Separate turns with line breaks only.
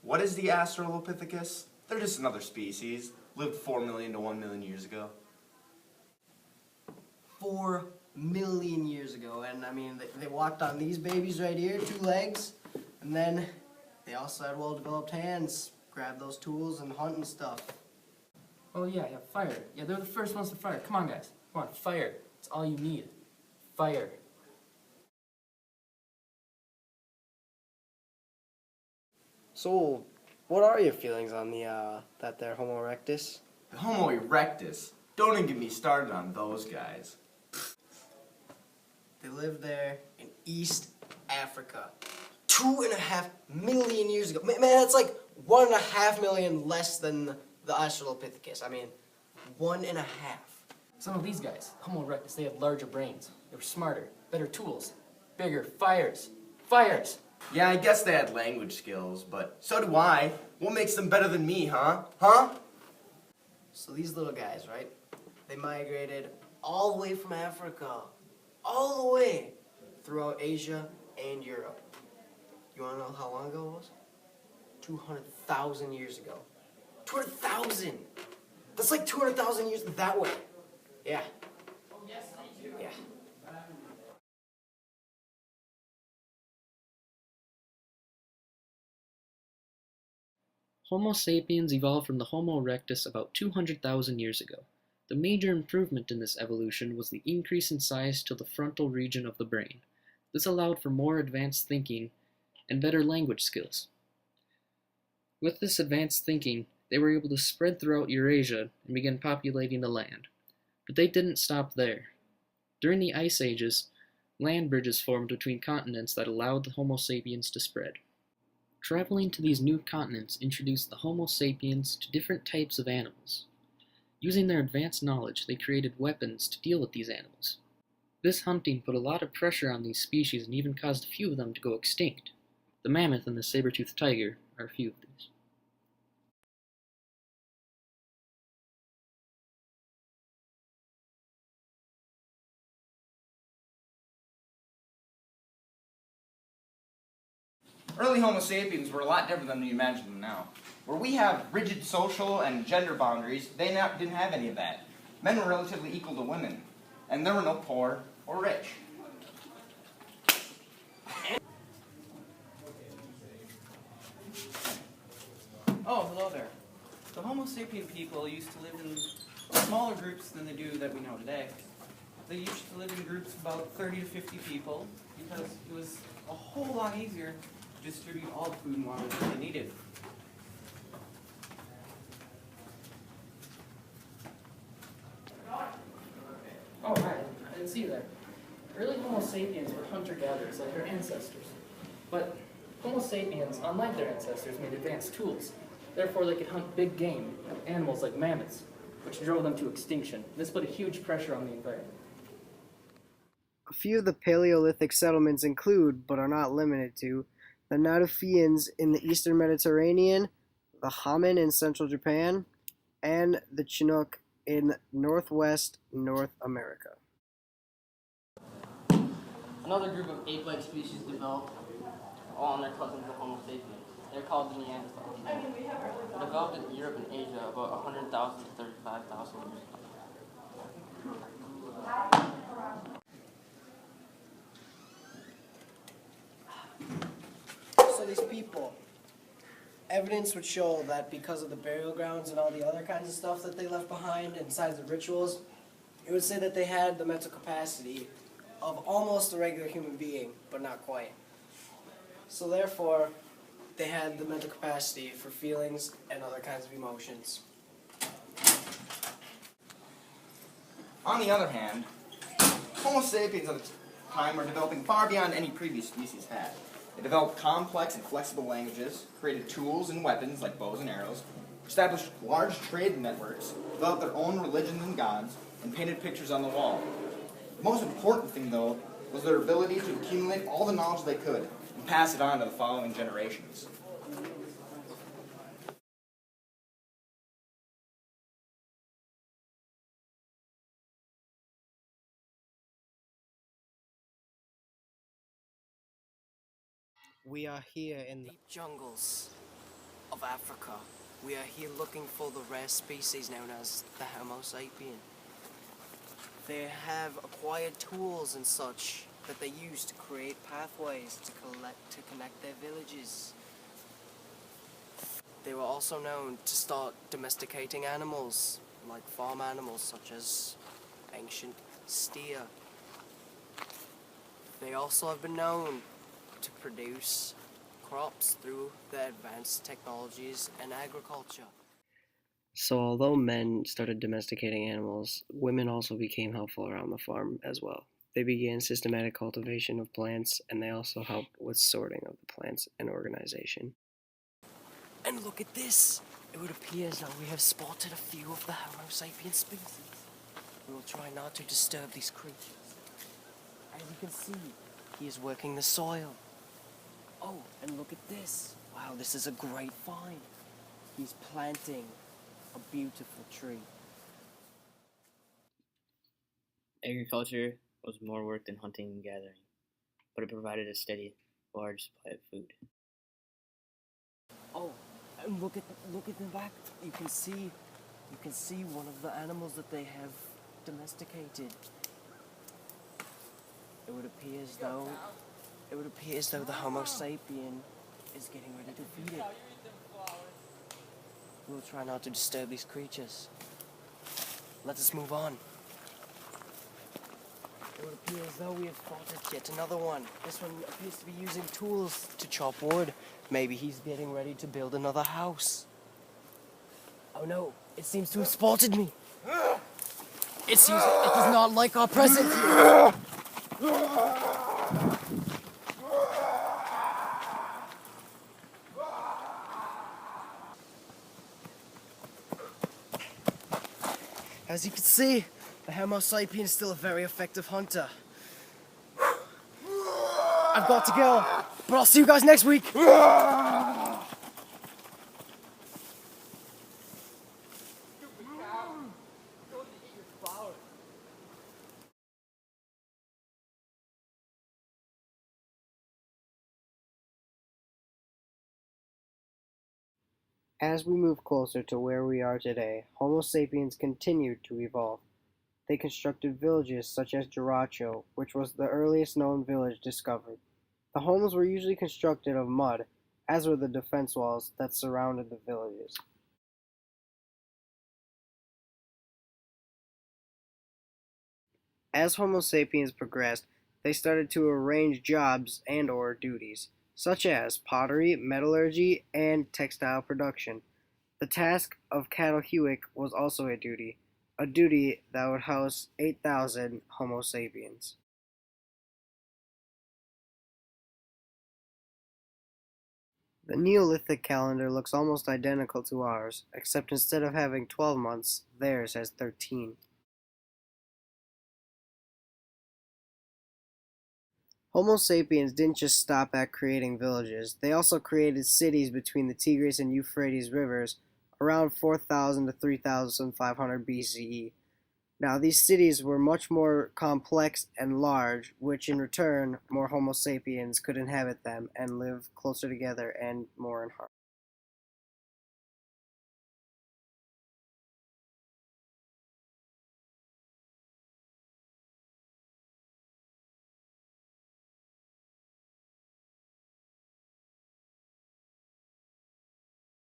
What is the Australopithecus? They're just another species. Lived 4 million to 1 million years ago.
4 million years ago, and I mean, they walked on these babies right here, 2 legs, and then they also had well-developed hands, grab those tools and hunt and stuff.
Oh yeah, fire. Yeah, they're the first ones to fire. Come on, guys. Come on, fire. It's all you need. Fire.
So, what are your feelings on that there Homo erectus?
The Homo erectus. Don't even get me started on those guys.
They lived there in East Africa 2.5 million years ago. Man, that's like 1.5 million less than the Australopithecus. I mean, 1.5.
Some of these guys, Homo erectus, they had larger brains. They were smarter, better tools, bigger fires. Fires!
Yeah, I guess they had language skills, but so do I. What makes them better than me, huh? Huh?
So these little guys, right? They migrated all the way from Africa, all the way throughout Asia and Europe. You want to know how long ago it was? 200,000 years ago. 200,000! That's like 200,000 years that way. Yeah. Yeah.
Homo sapiens evolved from the Homo erectus about 200,000 years ago. The major improvement in this evolution was the increase in size to the frontal region of the brain. This allowed for more advanced thinking and better language skills. With this advanced thinking, they were able to spread throughout Eurasia and begin populating the land. But they didn't stop there. During the Ice Ages, land bridges formed between continents that allowed the Homo sapiens to spread. Traveling to these new continents introduced the Homo sapiens to different types of animals. Using their advanced knowledge, they created weapons to deal with these animals. This hunting put a lot of pressure on these species and even caused a few of them to go extinct. The mammoth and the saber-toothed tiger are a few of these.
Early Homo sapiens were a lot different than we imagine them now. Where we have rigid social and gender boundaries, they didn't have any of that. Men were relatively equal to women, and there were no poor or rich.
Oh, hello there. The Homo sapien people used to live in smaller groups than they do that we know today. They used to live in groups of about 30 to 50 people because it was a whole lot easier to distribute all the food and water that they needed.
Oh, hi. I didn't see you there. Early Homo sapiens were hunter-gatherers like their ancestors. But Homo sapiens, unlike their ancestors, made advanced tools. Therefore, they could hunt big game, animals like mammoths, which drove them to extinction. This put a huge pressure on the environment.
A few of the Paleolithic settlements include, but are not limited to, the Natufians in the eastern Mediterranean, the Haman in central Japan, and the Chinook in northwest North America.
Another group of ape-like species developed, all on their cousins of Homo sapiens. They're called the Neanderthals. They developed in Europe and Asia about 100,000 to 35,000 years ago.
So these people, evidence would show that because of the burial grounds and all the other kinds of stuff that they left behind inside the rituals, it would say that they had the mental capacity of almost a regular human being, but not quite. So therefore, they had the mental capacity for feelings and other kinds of emotions.
On the other hand, Homo sapiens at the time were developing far beyond any previous species had. They developed complex and flexible languages, created tools and weapons like bows and arrows, established large trade networks, developed their own religions and gods, and painted pictures on the wall. The most important thing, though, was their ability to accumulate all the knowledge they could and pass it on to the following generations.
We are here in the deep jungles of Africa. We are here looking for the rare species known as the Homo sapien. They have acquired tools and such that they use to create pathways to connect their villages. They were also known to start domesticating animals, like farm animals such as ancient steer. They also have been known to produce crops through their advanced technologies and agriculture.
So although men started domesticating animals, women also became helpful around the farm as well. They began systematic cultivation of plants, and they also helped with sorting of the plants and organization.
And look at this! It would appear as though we have spotted a few of the Homo sapien species. We will try not to disturb these creatures. As you can see, he is working the soil. Oh, and look at this. Wow, this is a great find. He's planting a beautiful tree.
Agriculture was more work than hunting and gathering, but it provided a steady, large supply of food.
Oh, and look at the back. You can see one of the animals that they have domesticated. It would appear as though the Homo sapien is getting ready to feed it. We'll try not to disturb these creatures. Let us move on. It would appear as though we have spotted yet another one. This one appears to be using tools to chop wood. Maybe he's getting ready to build another house. Oh no, it seems to have spotted me. It seems it does not like our presence here. As you can see, the Homo sapien is still a very effective hunter. I've got to go, but I'll see you guys next week.
As we move closer to where we are today, Homo sapiens continued to evolve. They constructed villages such as Jaracho, which was the earliest known village discovered. The homes were usually constructed of mud, as were the defense walls that surrounded the villages. As Homo sapiens progressed, they started to arrange jobs and/or duties, such as pottery, metallurgy, and textile production. The task of cattle hewing was also a duty that would house 8,000 Homo sapiens. The Neolithic calendar looks almost identical to ours, except instead of having 12 months, theirs has 13. Homo sapiens didn't just stop at creating villages, they also created cities between the Tigris and Euphrates rivers around 4000 to 3500 BCE. Now, these cities were much more complex and large, which in return, more Homo sapiens could inhabit them and live closer together and more in harmony.